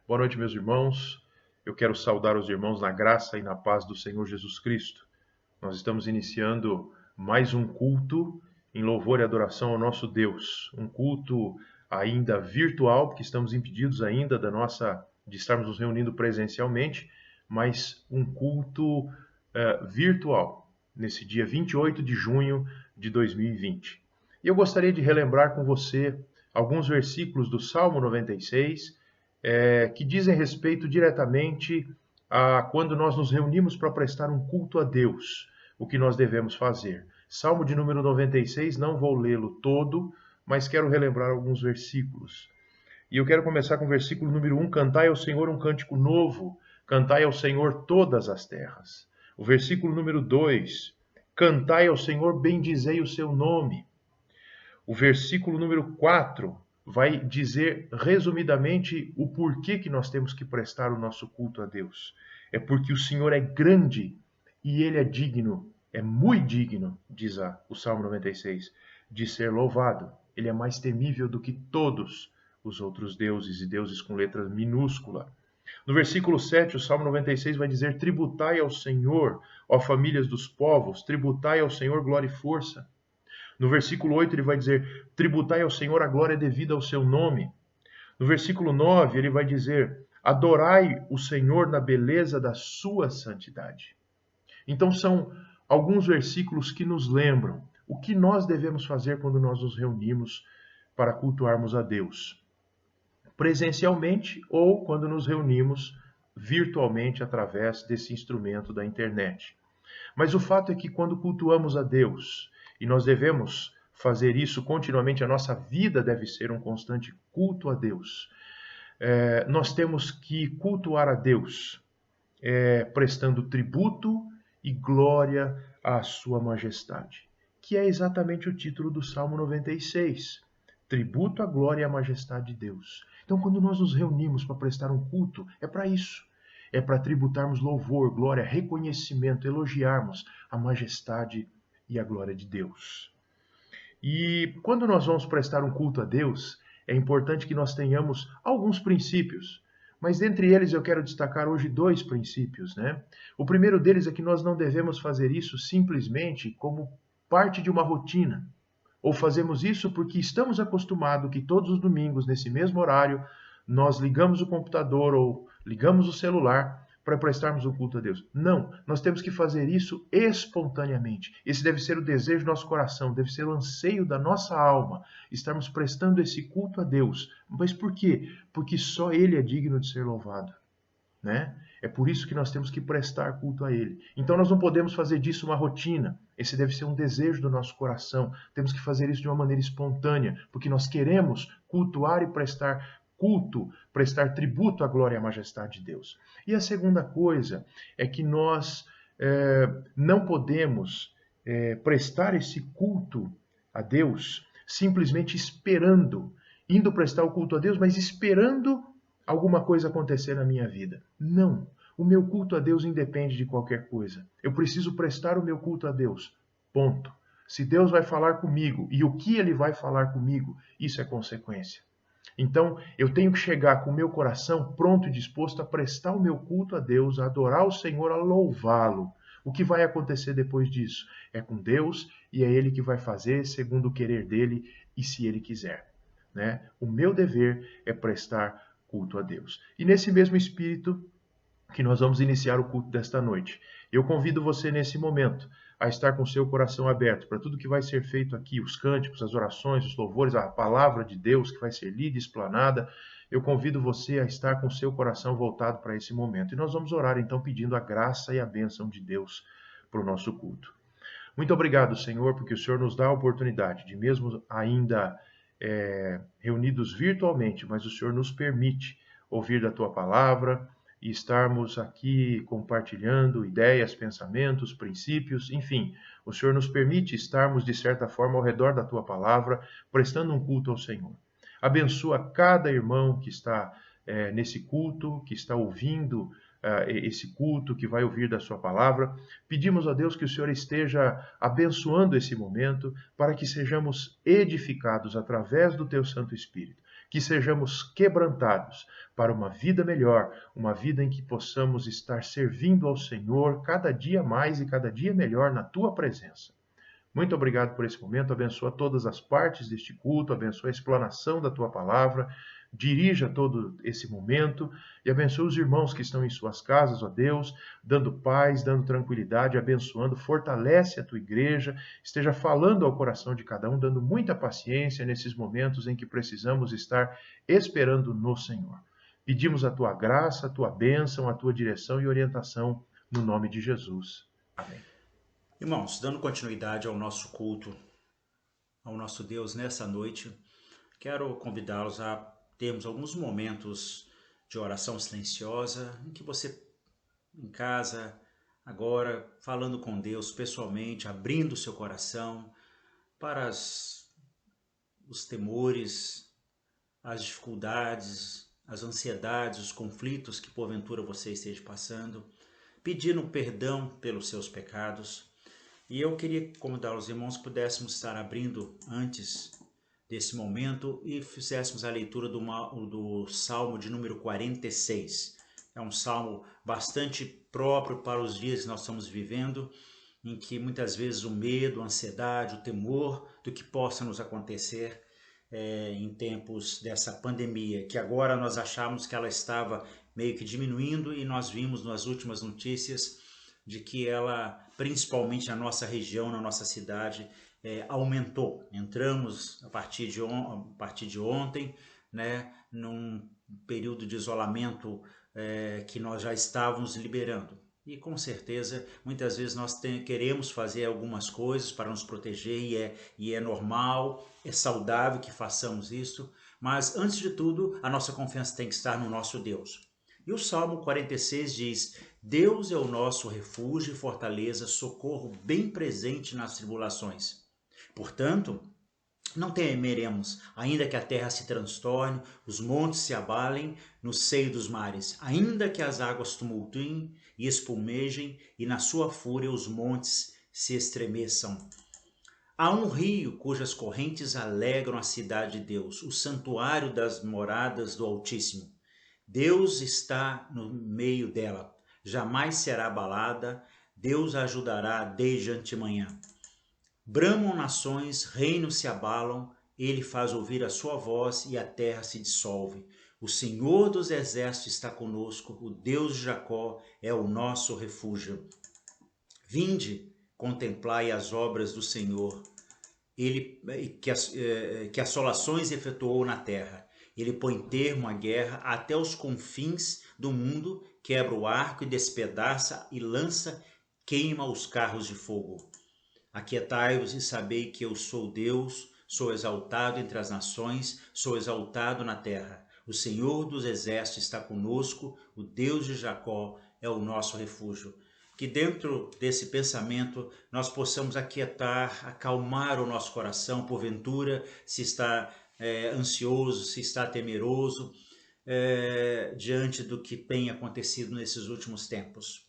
Boa noite, meus irmãos. Eu quero saudar os irmãos na graça e na paz do Senhor Jesus Cristo. Nós estamos iniciando mais um culto em louvor e adoração ao nosso Deus. Um culto ainda virtual, porque estamos impedidos ainda de estarmos nos reunindo presencialmente, mas um culto virtual, nesse dia 28 de junho de 2020. E eu gostaria de relembrar com você alguns versículos do Salmo 96, que dizem respeito diretamente a quando nós nos reunimos para prestar um culto a Deus, o que nós devemos fazer. Salmo de número 96, não vou lê-lo todo, mas quero relembrar alguns versículos. E eu quero começar com o versículo número 1, cantai ao Senhor um cântico novo, cantai ao Senhor todas as terras. O versículo número 2, cantai ao Senhor, bendizei o seu nome. O versículo número 4 vai dizer resumidamente o porquê que nós temos que prestar o nosso culto a Deus. É porque o Senhor é grande e ele é digno, é muito digno, diz o Salmo 96, de ser louvado. Ele é mais temível do que todos os outros deuses e deuses com letra minúscula. No versículo 7, o Salmo 96 vai dizer: tributai ao Senhor, ó famílias dos povos, tributai ao Senhor glória e força. No versículo 8 ele vai dizer: tributai ao Senhor a glória devida ao seu nome. No versículo 9 ele vai dizer: adorai o Senhor na beleza da sua santidade. Então são alguns versículos que nos lembram o que nós devemos fazer quando nós nos reunimos para cultuarmos a Deus, presencialmente ou quando nos reunimos virtualmente através desse instrumento da internet. Mas o fato é que quando cultuamos a Deus, e nós devemos fazer isso continuamente, a nossa vida deve ser um constante culto a Deus. Nós temos que cultuar a Deus, prestando tributo e glória à sua majestade, que é exatamente o título do Salmo 96. Tributo à glória e à majestade de Deus. Então, quando nós nos reunimos para prestar um culto, é para isso. É para tributarmos louvor, glória, reconhecimento, elogiarmos a majestade e a glória de Deus. E quando nós vamos prestar um culto a Deus, é importante que nós tenhamos alguns princípios. Mas dentre eles eu quero destacar hoje dois princípios, né? O primeiro deles é que nós não devemos fazer isso simplesmente como parte de uma rotina. Ou fazemos isso porque estamos acostumados que todos os domingos, nesse mesmo horário, nós ligamos o computador ou ligamos o celular para prestarmos o culto a Deus. Não, nós temos que fazer isso espontaneamente. Esse deve ser o desejo do nosso coração, deve ser o anseio da nossa alma, estarmos prestando esse culto a Deus. Mas por quê? Porque só Ele é digno de ser louvado, né? É por isso que nós temos que prestar culto a Ele. Então nós não podemos fazer disso uma rotina. Esse deve ser um desejo do nosso coração. Temos que fazer isso de uma maneira espontânea, porque nós queremos cultuar e prestar culto, prestar tributo à glória e à majestade de Deus. E a segunda coisa é que nós não podemos prestar esse culto a Deus simplesmente esperando, indo prestar o culto a Deus, mas esperando alguma coisa acontecer na minha vida. Não. O meu culto a Deus independe de qualquer coisa. Eu preciso prestar o meu culto a Deus. Ponto. Se Deus vai falar comigo e o que Ele vai falar comigo, isso é consequência. Então, eu tenho que chegar com o meu coração pronto e disposto a prestar o meu culto a Deus, a adorar o Senhor, a louvá-lo. O que vai acontecer depois disso? É com Deus e é Ele que vai fazer segundo o querer dEle e se Ele quiser, né? O meu dever é prestar culto a Deus. E nesse mesmo espírito que nós vamos iniciar o culto desta noite. Eu convido você nesse momento a estar com seu coração aberto para tudo que vai ser feito aqui, os cânticos, as orações, os louvores, a palavra de Deus que vai ser lida e explanada. Eu convido você a estar com seu coração voltado para esse momento. E nós vamos orar então pedindo a graça e a bênção de Deus para o nosso culto. Muito obrigado, Senhor, porque o Senhor nos dá a oportunidade de, mesmo ainda reunidos virtualmente, mas o Senhor nos permite ouvir da Tua palavra e estarmos aqui compartilhando ideias, pensamentos, princípios, enfim, o Senhor nos permite estarmos, de certa forma, ao redor da Tua palavra, prestando um culto ao Senhor. Abençoa cada irmão que está nesse culto, que está ouvindo esse culto, que vai ouvir da sua palavra. Pedimos a Deus que o Senhor esteja abençoando esse momento para que sejamos edificados através do teu Santo Espírito. que sejamos quebrantados para uma vida melhor, uma vida em que possamos estar servindo ao Senhor cada dia mais e cada dia melhor na tua presença. Muito obrigado por esse momento, abençoa todas as partes deste culto, abençoa a explanação da tua palavra, dirija todo esse momento e abençoa os irmãos que estão em suas casas, ó Deus, dando paz, dando tranquilidade, abençoando, fortalece a tua igreja, esteja falando ao coração de cada um, dando muita paciência nesses momentos em que precisamos estar esperando no Senhor. Pedimos a tua graça, a tua bênção, a tua direção e orientação, no nome de Jesus. Amém. Irmãos, dando continuidade ao nosso culto, ao nosso Deus nessa noite, quero convidá-los a termos alguns momentos de oração silenciosa, em que você, em casa, agora, falando com Deus pessoalmente, abrindo o seu coração para os temores, as dificuldades, as ansiedades, os conflitos que porventura você esteja passando, pedindo perdão pelos seus pecados. E eu queria convidar os irmãos que pudéssemos estar abrindo antes desse momento e fizéssemos a leitura do Salmo de número 46. É um salmo bastante próprio para os dias que nós estamos vivendo, em que muitas vezes o medo, a ansiedade, o temor do que possa nos acontecer em tempos dessa pandemia, que agora nós achávamos que ela estava meio que diminuindo e nós vimos nas últimas notícias de que ela, principalmente na nossa região, na nossa cidade, aumentou. Entramos a partir de ontem, né, num período de isolamento que nós já estávamos liberando. E com certeza, muitas vezes nós queremos fazer algumas coisas para nos proteger e é normal, é saudável que façamos isso, mas antes de tudo, a nossa confiança tem que estar no nosso Deus. E o Salmo 46 diz: Deus é o nosso refúgio e fortaleza, socorro bem presente nas tribulações. Portanto, não temeremos, ainda que a terra se transtorne, os montes se abalem no seio dos mares, ainda que as águas tumultuem e espumejem, e na sua fúria os montes se estremeçam. Há um rio cujas correntes alegram a cidade de Deus, o santuário das moradas do Altíssimo. Deus está no meio dela, jamais será abalada, Deus a ajudará desde antemanhã. Bramam nações, reinos se abalam, ele faz ouvir a sua voz e a terra se dissolve. O Senhor dos exércitos está conosco, o Deus de Jacó é o nosso refúgio. Vinde, contemplai as obras do Senhor, ele que assolações efetuou na terra. Ele põe termo à guerra até os confins do mundo, quebra o arco e despedaça e lança, queima os carros de fogo. Aquietai-vos e sabei que eu sou Deus, sou exaltado entre as nações, sou exaltado na terra. O Senhor dos exércitos está conosco, o Deus de Jacó é o nosso refúgio. Que dentro desse pensamento nós possamos aquietar, acalmar o nosso coração, porventura, se está ansioso, se está temeroso, diante do que tem acontecido nesses últimos tempos.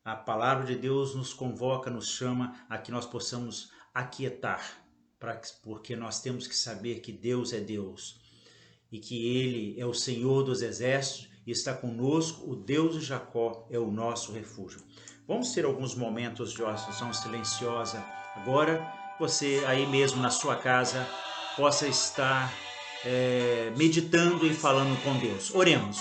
A palavra de Deus nos convoca, nos chama a que nós possamos aquietar, porque nós temos que saber que Deus é Deus e que Ele é o Senhor dos exércitos e está conosco, o Deus de Jacó é o nosso refúgio. Vamos ter alguns momentos de oração silenciosa. Agora, você aí mesmo na sua casa possa estar meditando e falando com Deus. Oremos.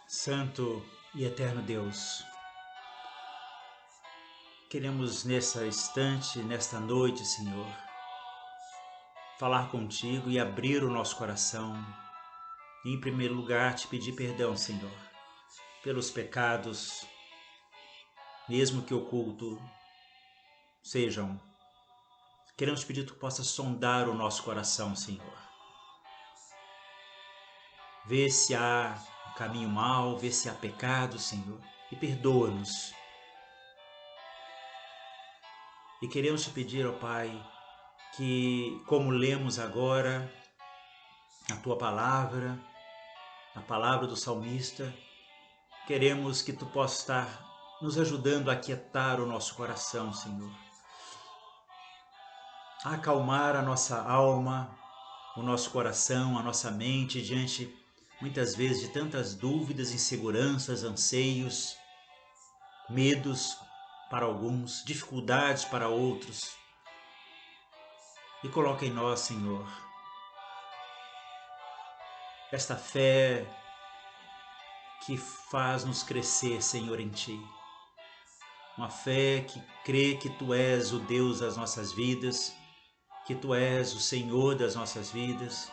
Santo e eterno Deus, Queremos nessa instante, nesta noite, Senhor, falar contigo e abrir o nosso coração. E, em primeiro lugar, te pedir perdão, Senhor, pelos pecados, mesmo que oculto sejam. Queremos te pedir que tu possas sondar o nosso coração, Senhor. Vê se há um caminho mau, vê se há pecado, Senhor, e perdoa-nos. E queremos te pedir, ó Pai, que, como lemos agora a tua palavra, a palavra do salmista, queremos que tu possas estar nos ajudando a aquietar o nosso coração, Senhor, a acalmar a nossa alma, o nosso coração, a nossa mente diante, muitas vezes, de tantas dúvidas, inseguranças, anseios, medos para alguns, dificuldades para outros. E coloca em nós, Senhor, esta fé que faz nos crescer, Senhor, em Ti. Uma fé que crê que Tu és o Deus das nossas vidas, que Tu és o Senhor das nossas vidas,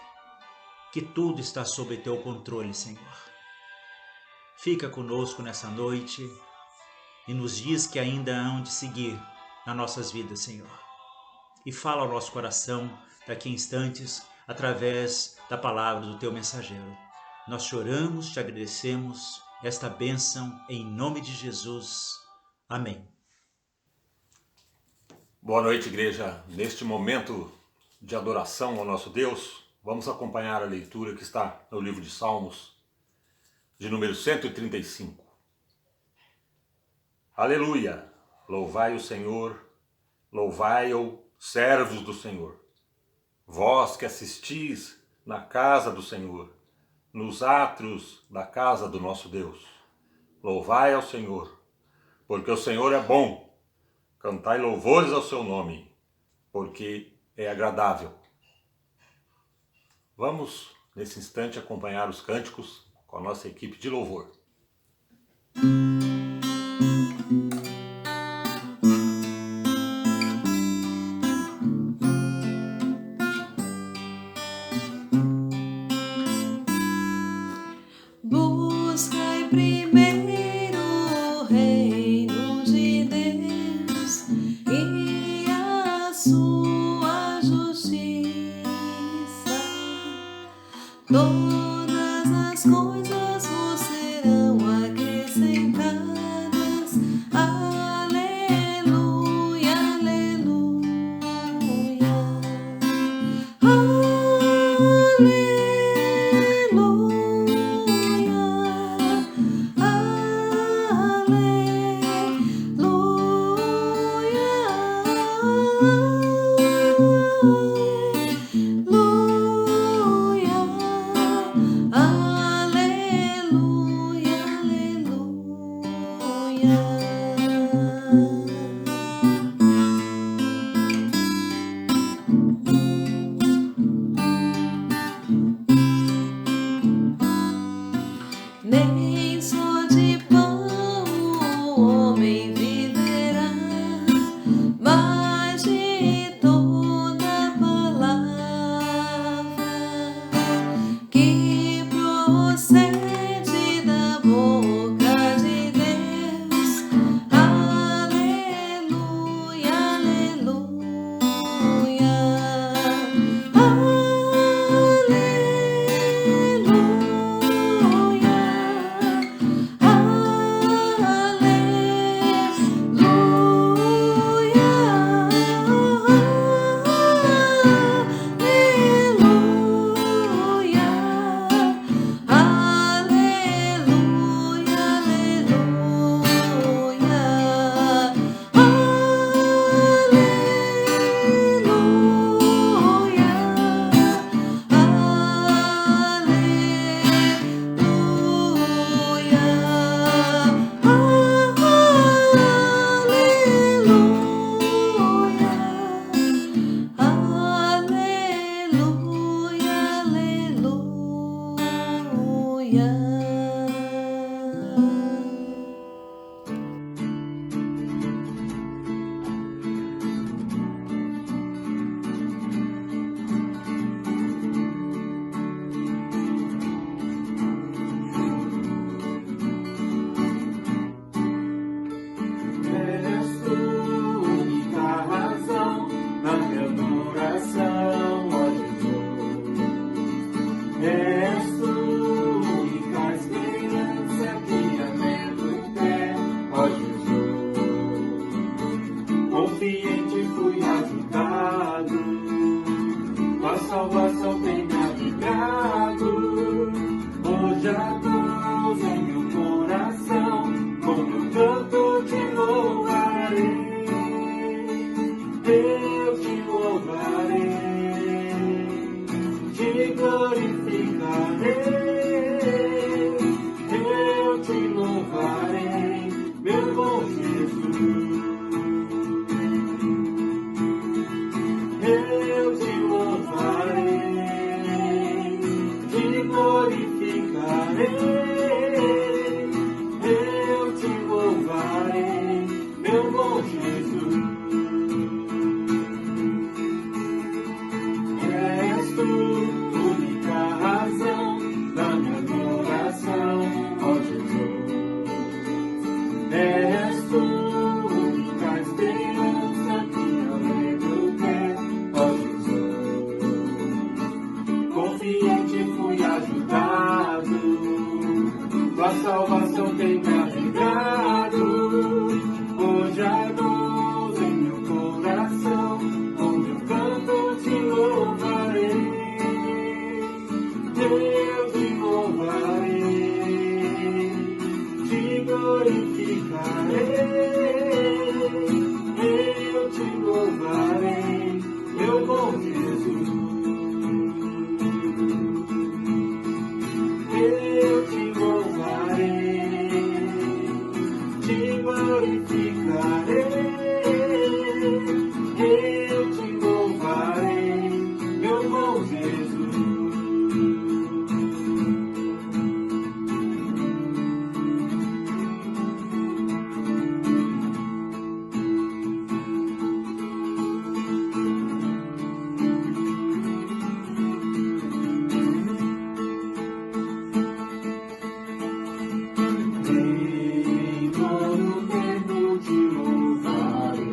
que tudo está sob Teu controle, Senhor. Fica conosco nessa noite e nos diz que ainda hão de seguir nas nossas vidas, Senhor. E fala ao nosso coração daqui a instantes através da palavra do Teu mensageiro. Nós choramos, te agradecemos esta bênção em nome de Jesus. Amém. Boa noite, igreja. Neste momento de adoração ao nosso Deus, vamos acompanhar a leitura que está no livro de Salmos, de número 135. Aleluia! Louvai o Senhor, louvai-o, servos do Senhor. Vós que assistis na casa do Senhor, nos átrios da casa do nosso Deus. Louvai ao Senhor, porque o Senhor é bom. Cantai louvores ao seu nome, porque é agradável. Vamos, nesse instante, acompanhar os cânticos com a nossa equipe de louvor. Buscai primeiro o reino de Deus e a sua justiça. Todas as coisas vos serão acrescentadas. Aleluia, aleluia. Nem só de pão o homem viverá, mas de toda palavra que procede da boca de Deus. eu te louvarei, meu bom Jesus. Eu te louvarei, te glorificarei. Eu te louvarei, meu bom Jesus. Em todo tempo te louvarei.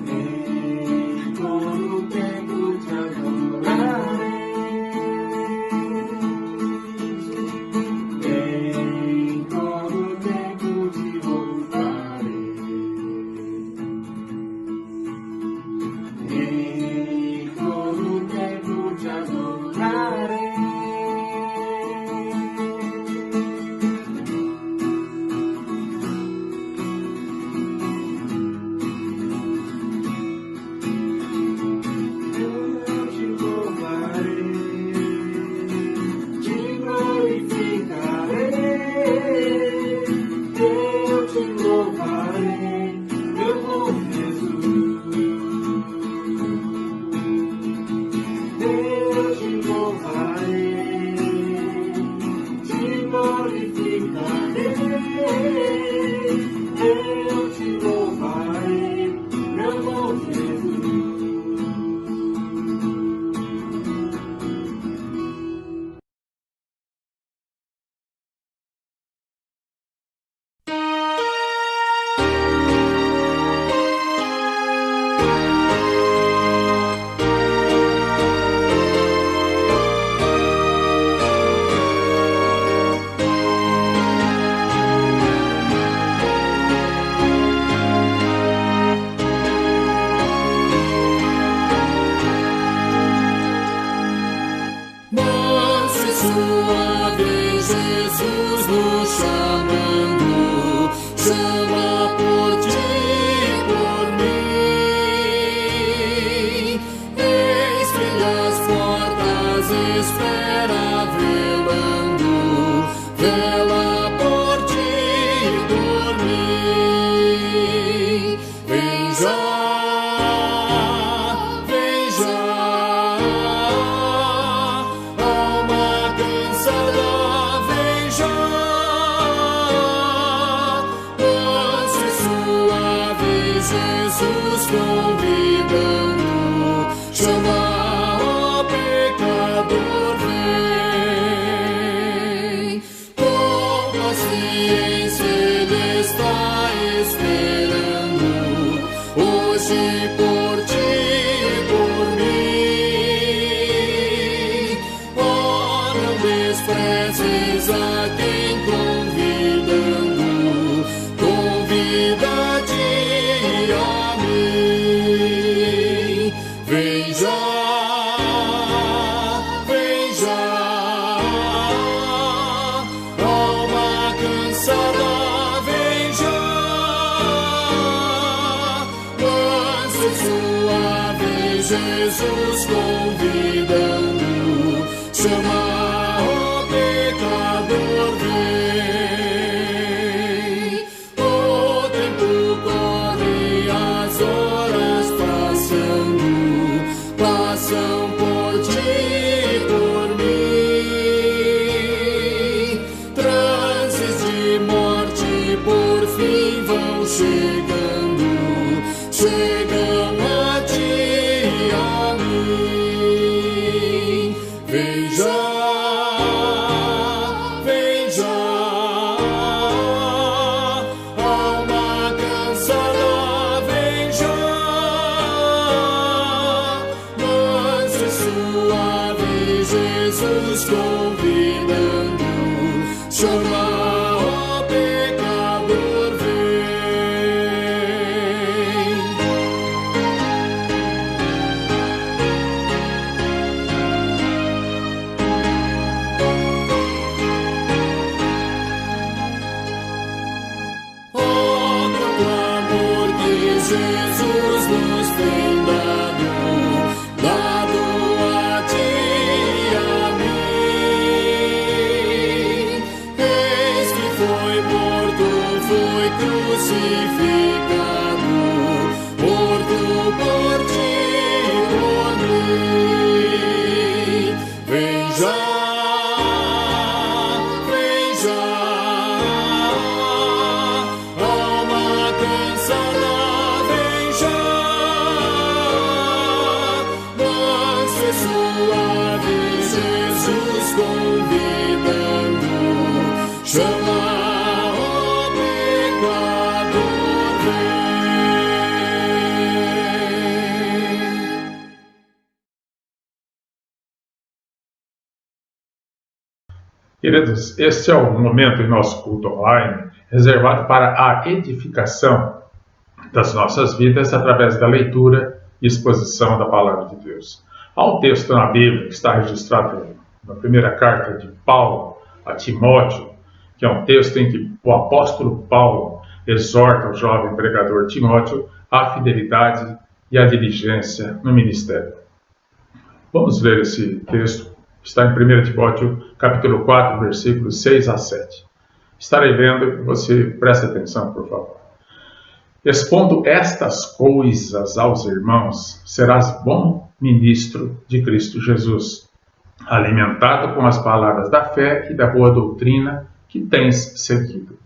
Em todo tempo te adorarei. Em todo tempo te louvarei. Em todo tempo te adorarei. Eu te louvarei, te glorificarei. Eu te louvarei, meu bom Jesus. Eu te louvarei, te glorificarei. Eu te louvarei, meu bom Jesus. Manso e suave, Jesus nos chamando, chama por ti e por mim. Eis que as portas espera velando, vela por ti e por mim. Vem já, vem já. Alma cansada, vem já. Manso e suave, Jesus convidando, chama o pecador, vem. Com paciência Ele está esperando, hoje por ti e por mim. Oh, não desprezes a quem convidando, convida-te a mim. Vem já, vem já. Alma cansada, vem já. Manso e suave, Jesus convidando, chama o pecador, vem. O tempo corre, as horas passando, passam por ti e por mim. Transes de morte por fim vão chegando, chegam a ti e a mim. Vem já, vem já. Alma cansada, vem já. Manso e suave, Jesus convidando, chama o pecador, vem. foi crucificado, morto por ti, por mim. Vem já, há uma canção nova, vem já, manso e suave, Jesus convidando, chama o pecador, vem. Queridos, este é o momento em nosso culto online reservado para a edificação das nossas vidas através da leitura e exposição da Palavra de Deus. Há um texto na Bíblia que está registrado na primeira carta de Paulo a Timóteo, que é um texto em que o apóstolo Paulo exorta o jovem pregador Timóteo à fidelidade e à diligência no ministério. Vamos ler esse texto. Está em 1 Timóteo, capítulo 4, versículos 6 a 7. Estarei lendo, você preste atenção, por favor. Expondo estas coisas aos irmãos, serás bom ministro de Cristo Jesus, alimentado com as palavras da fé e da boa doutrina que tens seguido.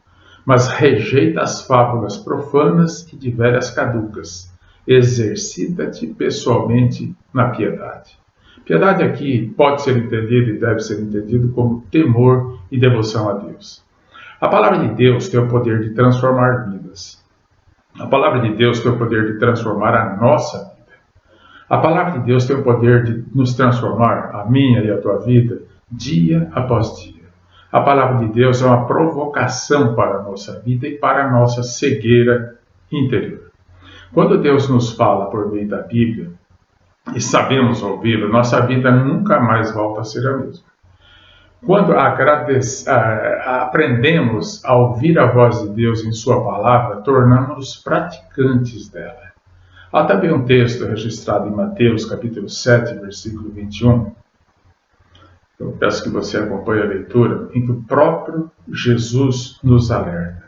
Mas rejeita as fábulas profanas e de velhas caducas. Exercita-te pessoalmente na piedade. Piedade aqui pode ser entendida e deve ser entendido como temor e devoção a Deus. A palavra de Deus tem o poder de transformar vidas. A palavra de Deus tem o poder de transformar a nossa vida. A palavra de Deus tem o poder de nos transformar, a minha e a tua vida, dia após dia. A palavra de Deus é uma provocação para a nossa vida e para a nossa cegueira interior. Quando Deus nos fala por meio da Bíblia, e sabemos ouvi-lo, nossa vida nunca mais volta a ser a mesma. Quando aprendemos a ouvir a voz de Deus em sua palavra, tornamos-nos praticantes dela. Há também um texto registrado em Mateus, capítulo 7, versículo 21. Eu peço que você acompanhe a leitura, em que o próprio Jesus nos alerta.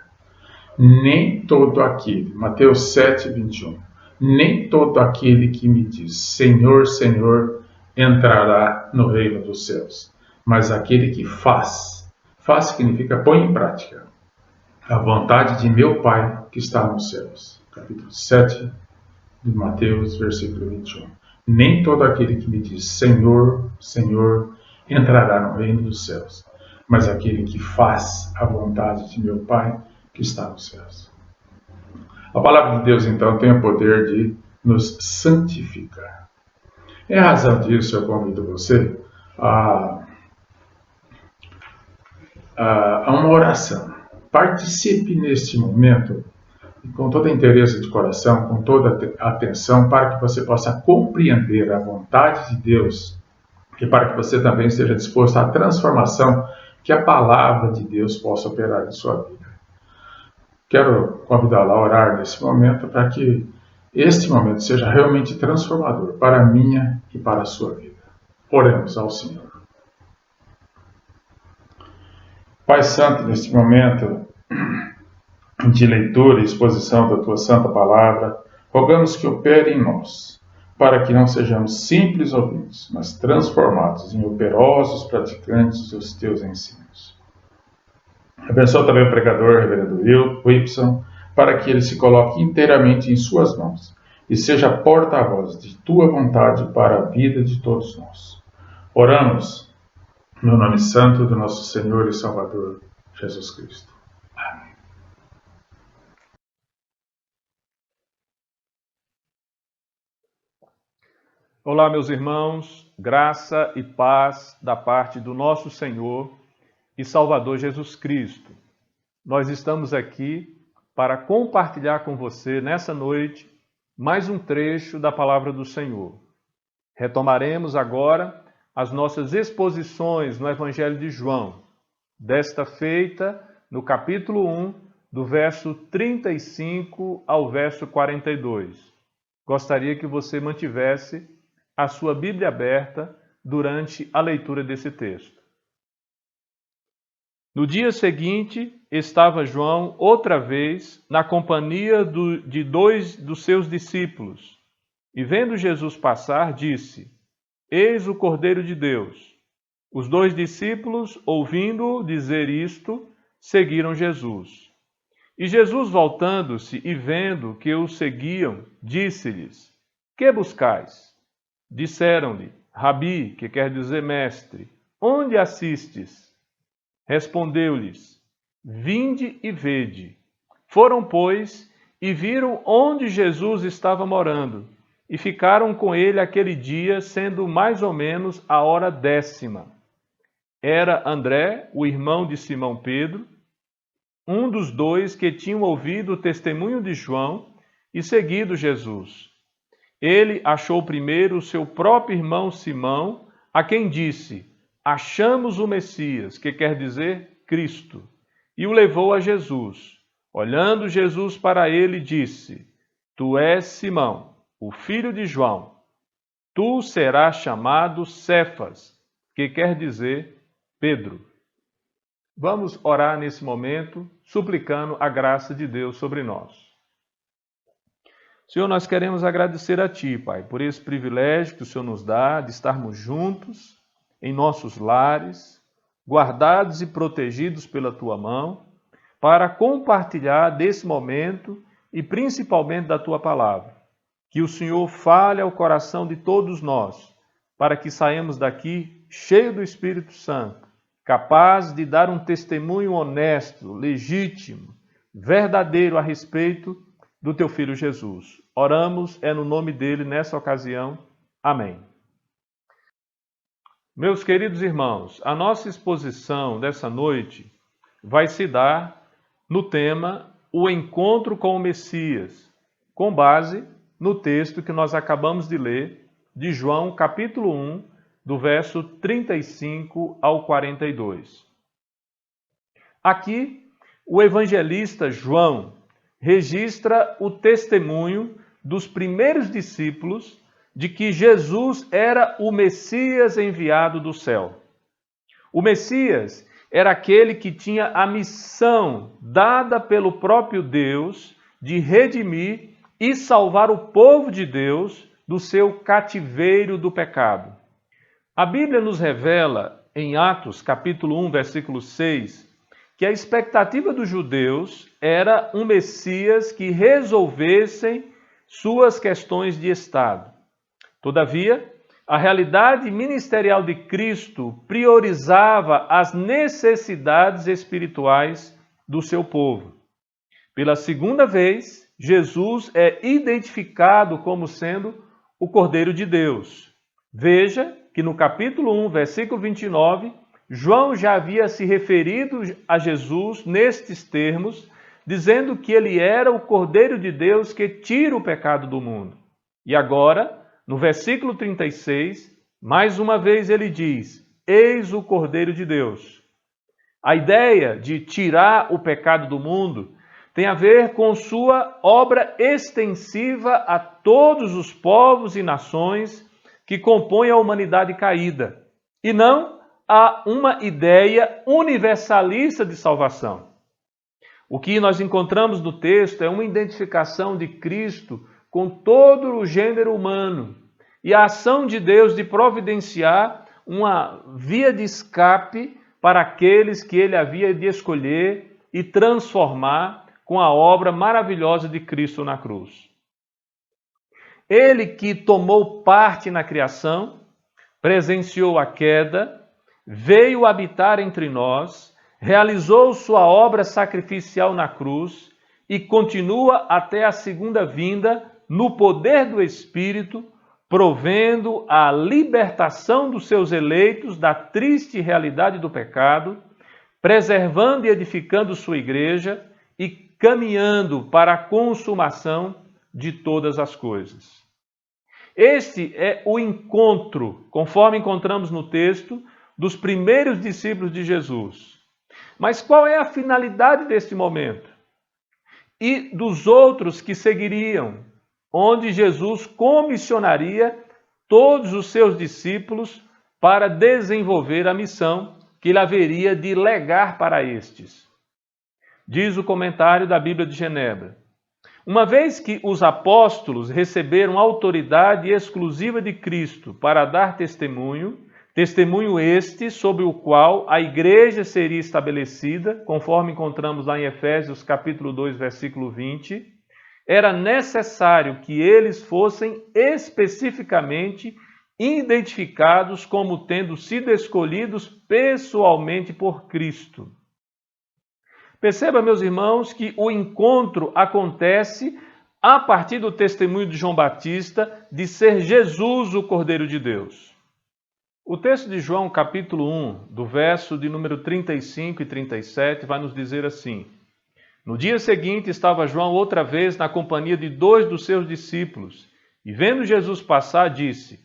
Nem todo aquele, Mateus 7, 21, nem todo aquele que me diz, Senhor, Senhor, entrará no reino dos céus, mas aquele que faz significa põe em prática a vontade de meu Pai que está nos céus. Capítulo 7 de Mateus, versículo 21. Nem todo aquele que me diz, Senhor, Senhor, entrará no reino dos céus, mas aquele que faz a vontade de meu Pai que está nos céus. A palavra de Deus, então, tem o poder de nos santificar. Em razão disso, eu convido você a uma oração. Participe neste momento com todo interesse de coração, com toda atenção, para que você possa compreender a vontade de Deus e para que você também esteja disposto à transformação que a palavra de Deus possa operar em sua vida. Quero convidá-la a orar nesse momento para que este momento seja realmente transformador para a minha e para a sua vida. Oremos ao Senhor. Pai Santo, neste momento de leitura e exposição da Tua Santa Palavra, rogamos que opere em nós, para que não sejamos simples ouvintes, mas transformados em operosos praticantes dos Teus ensinos. Abençoa também o pregador, reverendo Wilson, para que ele se coloque inteiramente em suas mãos e seja porta-voz de Tua vontade para a vida de todos nós. Oramos no nome santo do nosso Senhor e Salvador, Jesus Cristo. Amém. Olá, meus irmãos, graça e paz da parte do nosso Senhor e Salvador Jesus Cristo. Nós estamos aqui para compartilhar com você nessa noite mais um trecho da Palavra do Senhor. Retomaremos agora as nossas exposições no Evangelho de João, desta feita no capítulo 1, do verso 35 ao verso 42. Gostaria que você mantivesse a sua Bíblia aberta durante a leitura desse texto. No dia seguinte, estava João outra vez na companhia de 2 dos seus discípulos. E vendo Jesus passar, disse: Eis o Cordeiro de Deus. Os 2 discípulos, ouvindo-o dizer isto, seguiram Jesus. E Jesus, voltando-se e vendo que o seguiam, disse-lhes: Que buscais? Disseram-lhe: Rabi, que quer dizer mestre, onde assistes? Respondeu-lhes: Vinde e vede. Foram, pois, e viram onde Jesus estava morando, e ficaram com ele aquele dia, sendo mais ou menos a hora 10ª. Era André, o irmão de Simão Pedro, um dos 2 que tinham ouvido o testemunho de João e seguido Jesus. Ele achou primeiro o seu próprio irmão Simão, a quem disse: Achamos o Messias, que quer dizer Cristo, e o levou a Jesus. Olhando Jesus para ele, disse: Tu és Simão, o filho de João. Tu serás chamado Cefas, que quer dizer Pedro. Vamos orar nesse momento, suplicando a graça de Deus sobre nós. Senhor, nós queremos agradecer a Ti, Pai, por esse privilégio que o Senhor nos dá de estarmos juntos em nossos lares, guardados e protegidos pela Tua mão, para compartilhar desse momento e principalmente da Tua palavra. Que o Senhor fale ao coração de todos nós, para que saímos daqui cheio do Espírito Santo, capaz de dar um testemunho honesto, legítimo, verdadeiro a respeito do Teu Filho Jesus. Oramos, no nome dele, nessa ocasião. Amém. Meus queridos irmãos, a nossa exposição dessa noite vai se dar no tema O Encontro com o Messias, com base no texto que nós acabamos de ler, de João, capítulo 1, do verso 35 ao 42. Aqui, o evangelista João registra o testemunho dos primeiros discípulos de que Jesus era o Messias enviado do céu. O Messias era aquele que tinha a missão dada pelo próprio Deus de redimir e salvar o povo de Deus do seu cativeiro do pecado. A Bíblia nos revela, em Atos, capítulo 1, versículo 6, que a expectativa dos judeus era um Messias que resolvesse suas questões de Estado. Todavia, a realidade ministerial de Cristo priorizava as necessidades espirituais do seu povo. Pela segunda vez, Jesus é identificado como sendo o Cordeiro de Deus. Veja que no capítulo 1, versículo 29, João já havia se referido a Jesus nestes termos, dizendo que ele era o Cordeiro de Deus que tira o pecado do mundo. E agora, no versículo 36, mais uma vez ele diz: Eis o Cordeiro de Deus. A ideia de tirar o pecado do mundo tem a ver com sua obra extensiva a todos os povos e nações que compõem a humanidade caída, e não a uma ideia universalista de salvação. O que nós encontramos no texto é uma identificação de Cristo com todo o gênero humano e a ação de Deus de providenciar uma via de escape para aqueles que ele havia de escolher e transformar com a obra maravilhosa de Cristo na cruz. Ele que tomou parte na criação, presenciou a queda, veio habitar entre nós, realizou sua obra sacrificial na cruz e continua até a segunda vinda no poder do Espírito, provendo a libertação dos seus eleitos da triste realidade do pecado, preservando e edificando sua igreja e caminhando para a consumação de todas as coisas. Este é o encontro, conforme encontramos no texto, dos primeiros discípulos de Jesus. Mas qual é a finalidade deste momento? E dos outros que seguiriam, onde Jesus comissionaria todos os seus discípulos para desenvolver a missão que ele haveria de legar para estes. Diz o comentário da Bíblia de Genebra: uma vez que os apóstolos receberam autoridade exclusiva de Cristo para dar testemunho, testemunho este sobre o qual a igreja seria estabelecida, conforme encontramos lá em Efésios capítulo 2, versículo 20, era necessário que eles fossem especificamente identificados como tendo sido escolhidos pessoalmente por Cristo. Perceba, meus irmãos, que o encontro acontece a partir do testemunho de João Batista de ser Jesus o Cordeiro de Deus. O texto de João, capítulo 1, do verso de número 35 e 37, vai nos dizer assim: no dia seguinte estava João outra vez na companhia de 2 dos seus discípulos, e vendo Jesus passar, disse: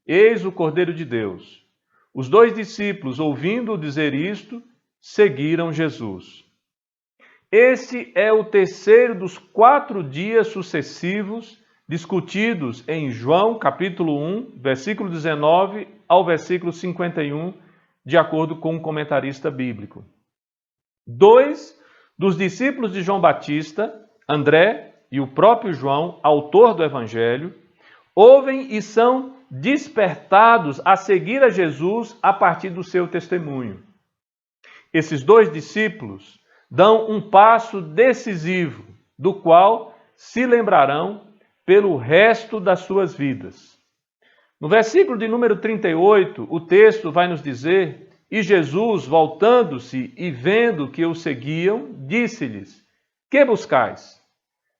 eis o Cordeiro de Deus. Os 2 discípulos, ouvindo-o dizer isto, seguiram Jesus. Esse é o terceiro dos 4 dias sucessivos discutidos em João, capítulo 1, versículo 19 ao versículo 51, de acordo com um comentarista bíblico. 2 dos discípulos de João Batista, André e o próprio João, autor do Evangelho, ouvem e são despertados a seguir a Jesus a partir do seu testemunho. Esses 2 discípulos dão um passo decisivo, do qual se lembrarão pelo resto das suas vidas. No versículo de número 38, o texto vai nos dizer: e Jesus, voltando-se e vendo que o seguiam, disse-lhes: que buscais?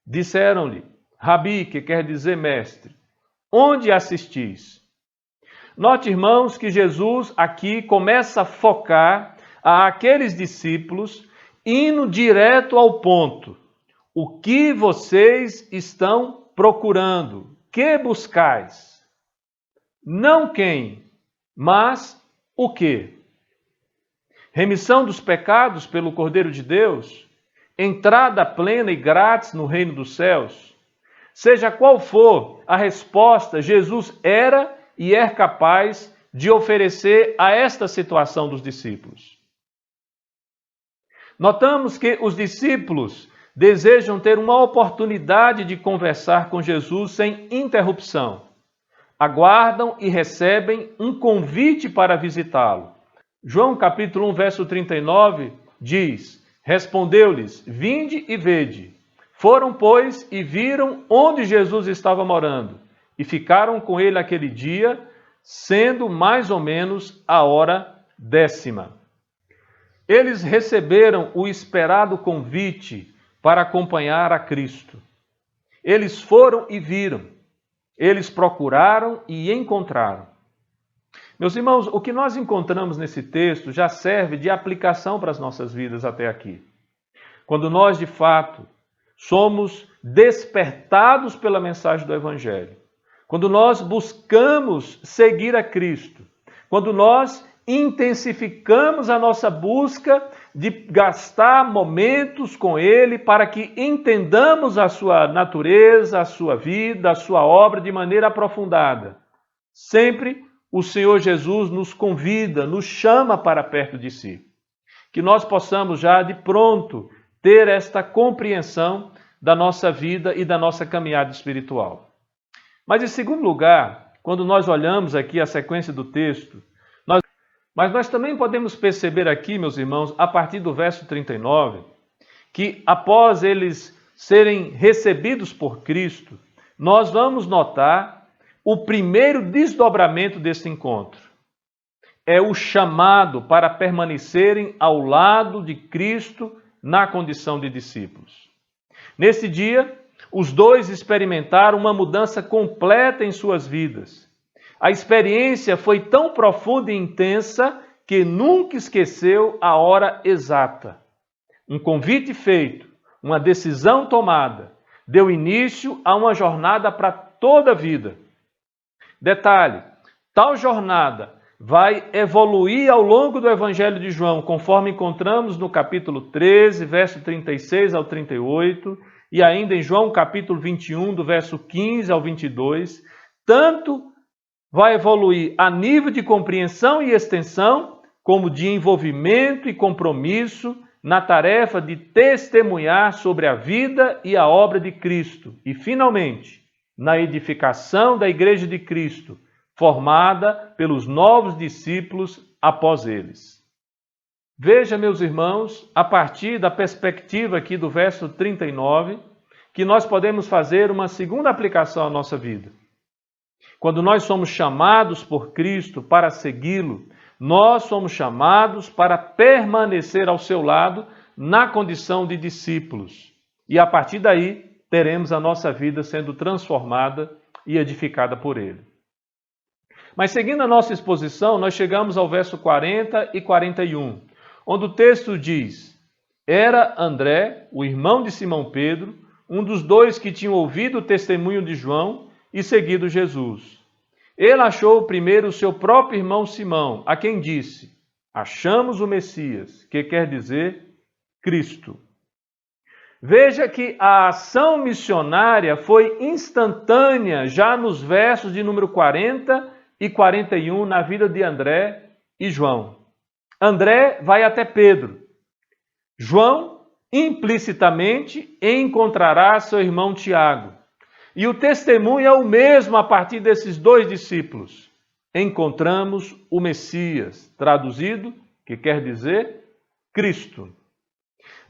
Disseram-lhe: Rabi, que quer dizer mestre, onde assistis? Note, irmãos, que Jesus aqui começa a focar àqueles discípulos, indo direto ao ponto. O que vocês estão procurando? Que buscais? Não quem, mas o que? Remissão dos pecados pelo Cordeiro de Deus? Entrada plena e grátis no reino dos céus? Seja qual for a resposta, Jesus era e é capaz de oferecer a esta situação dos discípulos. Notamos que os discípulos desejam ter uma oportunidade de conversar com Jesus sem interrupção. Aguardam e recebem um convite para visitá-lo. João capítulo 1, verso 39 diz: respondeu-lhes: vinde e vede. Foram, pois, e viram onde Jesus estava morando, e ficaram com ele aquele dia, sendo mais ou menos a hora 10ª. Eles receberam o esperado convite para acompanhar a Cristo. Eles foram e viram. Eles procuraram e encontraram. Meus irmãos, o que nós encontramos nesse texto já serve de aplicação para as nossas vidas até aqui. Quando nós, de fato, somos despertados pela mensagem do Evangelho, quando nós buscamos seguir a Cristo, quando nós intensificamos a nossa busca de gastar momentos com Ele para que entendamos a sua natureza, a sua vida, a sua obra de maneira aprofundada. Sempre o Senhor Jesus nos convida, nos chama para perto de si. Que nós possamos já de pronto ter esta compreensão da nossa vida e da nossa caminhada espiritual. Mas em segundo lugar, quando nós olhamos aqui a sequência do texto, nós também podemos perceber aqui, meus irmãos, a partir do verso 39, que após eles serem recebidos por Cristo, nós vamos notar o primeiro desdobramento desse encontro. É o chamado para permanecerem ao lado de Cristo na condição de discípulos. Nesse dia, os 2 experimentaram uma mudança completa em suas vidas. A experiência foi tão profunda e intensa que nunca esqueceu a hora exata. Um convite feito, uma decisão tomada, deu início a uma jornada para toda a vida. Detalhe, tal jornada vai evoluir ao longo do Evangelho de João, conforme encontramos no capítulo 13, verso 36 ao 38, e ainda em João capítulo 21, do verso 15 ao 22, tanto vai evoluir a nível de compreensão e extensão, como de envolvimento e compromisso na tarefa de testemunhar sobre a vida e a obra de Cristo e, finalmente, na edificação da Igreja de Cristo, formada pelos novos discípulos após eles. Veja, meus irmãos, a partir da perspectiva aqui do verso 39, que nós podemos fazer uma segunda aplicação à nossa vida. Quando nós somos chamados por Cristo para segui-lo, nós somos chamados para permanecer ao seu lado na condição de discípulos. E a partir daí, teremos a nossa vida sendo transformada e edificada por ele. Mas seguindo a nossa exposição, nós chegamos ao verso 40 e 41, onde o texto diz: Era André, o irmão de Simão Pedro, um dos dois que tinham ouvido o testemunho de João e seguido Jesus. Ele achou primeiro o seu próprio irmão Simão, a quem disse: Achamos o Messias, que quer dizer Cristo. Veja que a ação missionária foi instantânea já nos versos de número 40 e 41 na vida de André e João. André vai até Pedro. João, implicitamente, encontrará seu irmão Tiago. E o testemunho é o mesmo a partir desses dois discípulos. Encontramos o Messias, traduzido, que quer dizer Cristo.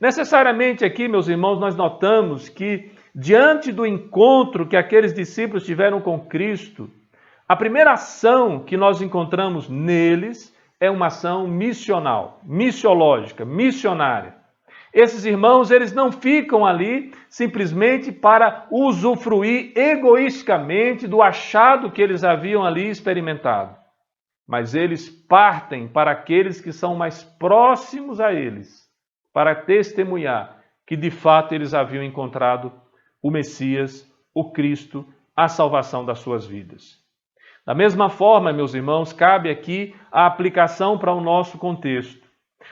Necessariamente aqui, meus irmãos, nós notamos que, diante do encontro que aqueles discípulos tiveram com Cristo, a primeira ação que nós encontramos neles é uma ação missional, missiológica, missionária. Esses irmãos, eles não ficam ali simplesmente para usufruir egoisticamente do achado que eles haviam ali experimentado. Mas eles partem para aqueles que são mais próximos a eles, para testemunhar que de fato eles haviam encontrado o Messias, o Cristo, a salvação das suas vidas. Da mesma forma, meus irmãos, cabe aqui a aplicação para o nosso contexto.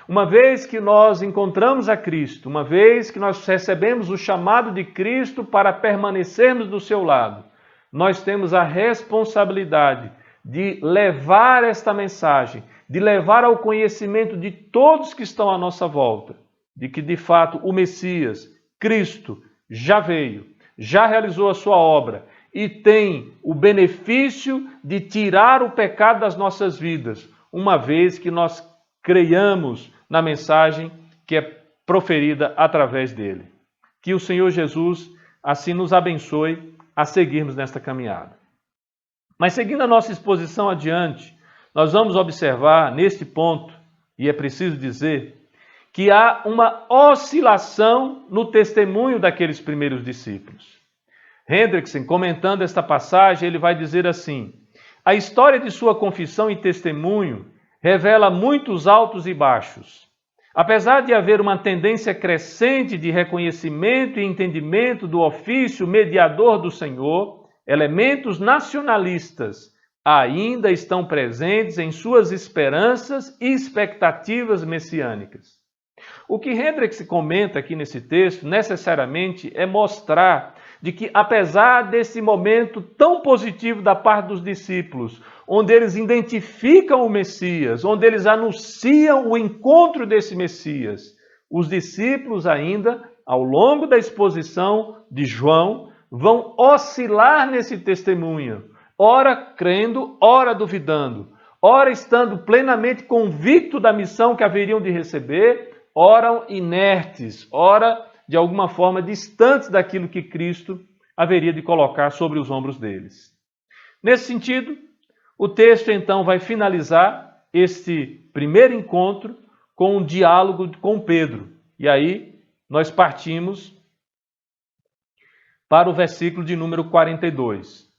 Uma vez que nós encontramos a Cristo, uma vez que nós recebemos o chamado de Cristo para permanecermos do seu lado, nós temos a responsabilidade de levar esta mensagem, de levar ao conhecimento de todos que estão à nossa volta, de que de fato o Messias, Cristo, já veio, já realizou a sua obra e tem o benefício de tirar o pecado das nossas vidas, uma vez que nós creiamos na mensagem que é proferida através dele. Que o Senhor Jesus assim nos abençoe a seguirmos nesta caminhada. Mas seguindo a nossa exposição adiante, nós vamos observar neste ponto, e é preciso dizer, que há uma oscilação no testemunho daqueles primeiros discípulos. Hendrickson, comentando esta passagem, ele vai dizer assim: a história de sua confissão e testemunho revela muitos altos e baixos. Apesar de haver uma tendência crescente de reconhecimento e entendimento do ofício mediador do Senhor, elementos nacionalistas ainda estão presentes em suas esperanças e expectativas messiânicas. O que Hendrickson comenta aqui nesse texto, necessariamente, é mostrar de que, apesar desse momento tão positivo da parte dos discípulos, onde eles identificam o Messias, onde eles anunciam o encontro desse Messias, os discípulos ainda, ao longo da exposição de João, vão oscilar nesse testemunho, ora crendo, ora duvidando, ora estando plenamente convicto da missão que haveriam de receber, ora inertes, ora de alguma forma distantes daquilo que Cristo haveria de colocar sobre os ombros deles. Nesse sentido, o texto então vai finalizar este primeiro encontro com um diálogo com Pedro. E aí nós partimos para o versículo de número 42.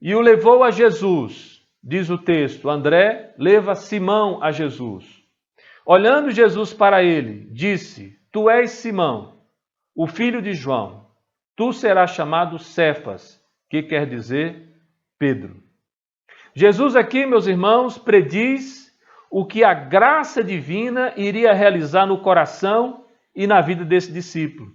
E o levou a Jesus, diz o texto, André leva Simão a Jesus. Olhando Jesus para ele, disse, tu és Simão, o filho de João, tu serás chamado Cefas, que quer dizer Pedro. Jesus aqui, meus irmãos, prediz o que a graça divina iria realizar no coração e na vida desse discípulo.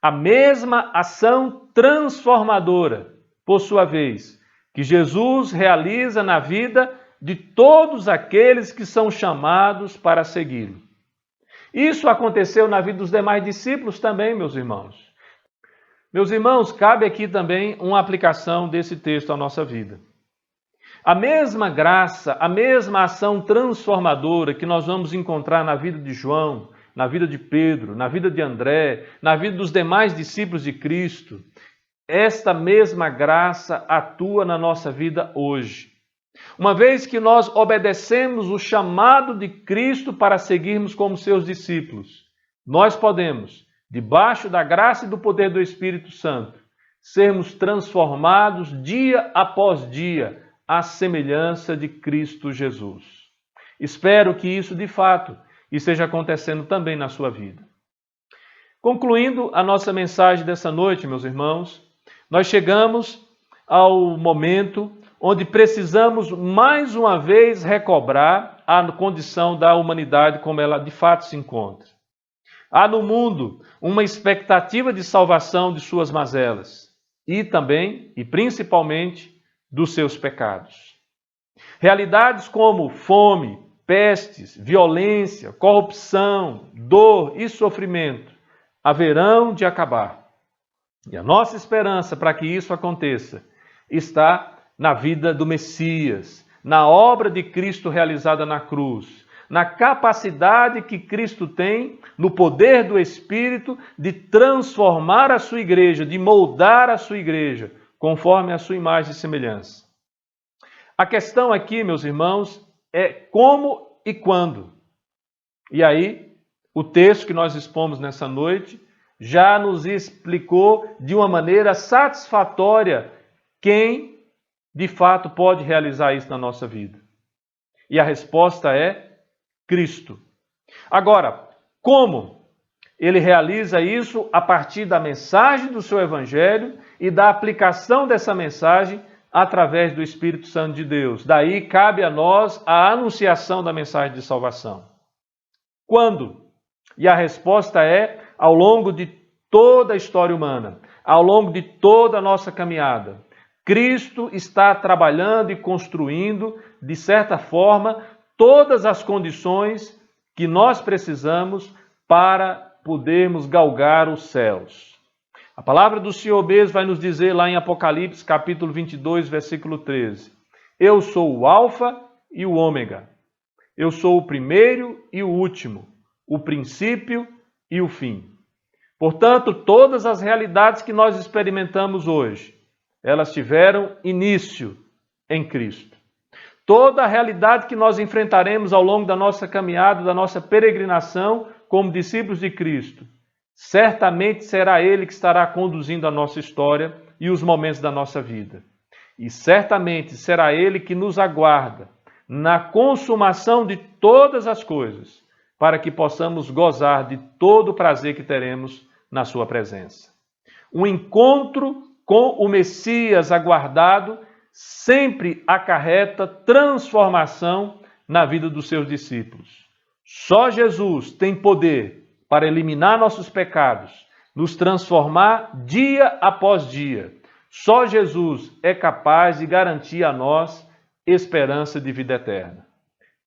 A mesma ação transformadora, por sua vez, que Jesus realiza na vida de todos aqueles que são chamados para segui-lo. Isso aconteceu na vida dos demais discípulos também, meus irmãos. Meus irmãos, cabe aqui também uma aplicação desse texto à nossa vida. A mesma graça, a mesma ação transformadora que nós vamos encontrar na vida de João, na vida de Pedro, na vida de André, na vida dos demais discípulos de Cristo, esta mesma graça atua na nossa vida hoje. Uma vez que nós obedecemos o chamado de Cristo para seguirmos como seus discípulos, nós podemos, debaixo da graça e do poder do Espírito Santo, sermos transformados dia após dia à semelhança de Cristo Jesus. Espero que isso de fato esteja acontecendo também na sua vida. Concluindo a nossa mensagem dessa noite, meus irmãos, nós chegamos ao momento onde precisamos mais uma vez recobrar a condição da humanidade como ela de fato se encontra. Há no mundo uma expectativa de salvação de suas mazelas e também, e principalmente, dos seus pecados. Realidades como fome, pestes, violência, corrupção, dor e sofrimento haverão de acabar. E a nossa esperança para que isso aconteça está na vida do Messias, na obra de Cristo realizada na cruz, na capacidade que Cristo tem, no poder do Espírito, de transformar a sua igreja, de moldar a sua igreja, conforme a sua imagem e semelhança. A questão aqui, meus irmãos, é como e quando. E aí, o texto que nós expomos nessa noite já nos explicou de uma maneira satisfatória quem de fato pode realizar isso na nossa vida. E a resposta é Cristo. Agora, como ele realiza isso a partir da mensagem do seu Evangelho e da aplicação dessa mensagem através do Espírito Santo de Deus. Daí cabe a nós a anunciação da mensagem de salvação. Quando? E a resposta é ao longo de toda a história humana, ao longo de toda a nossa caminhada. Cristo está trabalhando e construindo, de certa forma, todas as condições que nós precisamos para podermos galgar os céus. A palavra do Senhor mesmo vai nos dizer lá em Apocalipse, capítulo 22, versículo 13. Eu sou o Alfa e o Ômega. Eu sou o primeiro e o último, o princípio e o fim. Portanto, todas as realidades que nós experimentamos hoje, elas tiveram início em Cristo. Toda a realidade que nós enfrentaremos ao longo da nossa caminhada, da nossa peregrinação como discípulos de Cristo, certamente será Ele que estará conduzindo a nossa história e os momentos da nossa vida. E certamente será Ele que nos aguarda na consumação de todas as coisas, para que possamos gozar de todo o prazer que teremos na sua presença. Um encontro com o Messias aguardado sempre acarreta transformação na vida dos seus discípulos. Só Jesus tem poder para eliminar nossos pecados, nos transformar dia após dia. Só Jesus é capaz de garantir a nós esperança de vida eterna.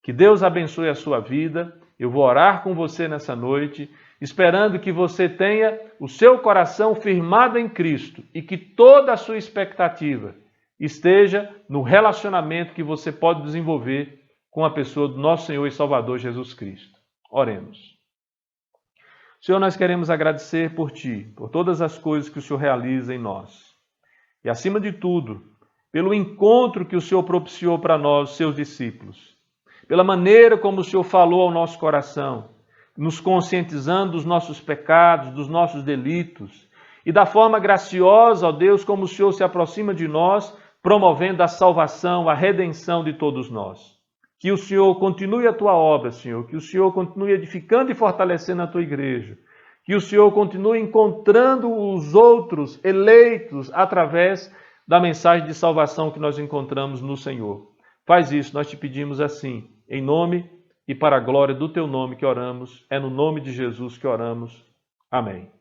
Que Deus abençoe a sua vida. Eu vou orar com você nessa noite, esperando que você tenha o seu coração firmado em Cristo e que toda a sua expectativa esteja no relacionamento que você pode desenvolver com a pessoa do nosso Senhor e Salvador Jesus Cristo. Oremos. Senhor, nós queremos agradecer por Ti, por todas as coisas que o Senhor realiza em nós. E, acima de tudo, pelo encontro que o Senhor propiciou para nós, seus discípulos. Pela maneira como o Senhor falou ao nosso coração, nos conscientizando dos nossos pecados, dos nossos delitos. E da forma graciosa, ó Deus, como o Senhor se aproxima de nós, promovendo a salvação, a redenção de todos nós. Que o Senhor continue a Tua obra, Senhor. Que o Senhor continue edificando e fortalecendo a Tua igreja. Que o Senhor continue encontrando os outros eleitos através da mensagem de salvação que nós encontramos no Senhor. Faz isso, nós te pedimos assim, em nome e para a glória do Teu nome que oramos. É no nome de Jesus que oramos. Amém.